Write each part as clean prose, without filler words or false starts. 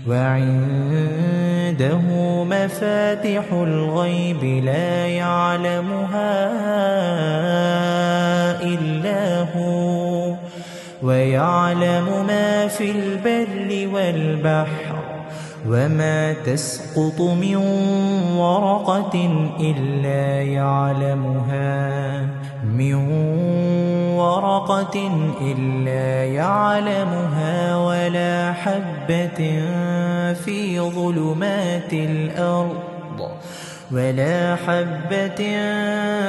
وعنده مفاتح الغيب لا يعلمها إلا هو ويعلم ما في البر والبحر وما تسقط من ورقة إلا يعلمها ولا حبة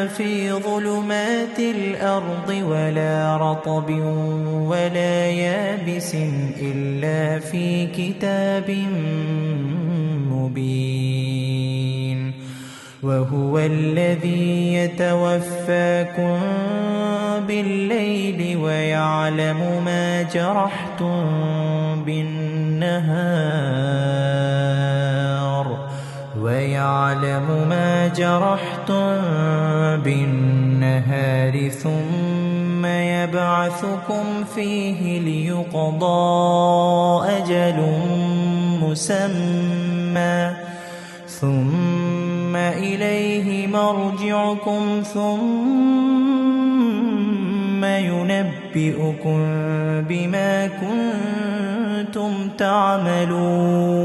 في ظلمات الأرض ولا رطب ولا يابس إلا في كتاب مبين وهو الذي يتوفاكم بالليل ويعلم ما جرحتم بالنهار ثم يبعثكم فيه ليقضى أجل مسمى ثم إليه مرجعكم ثم ينبئكم بما كنتم تعملون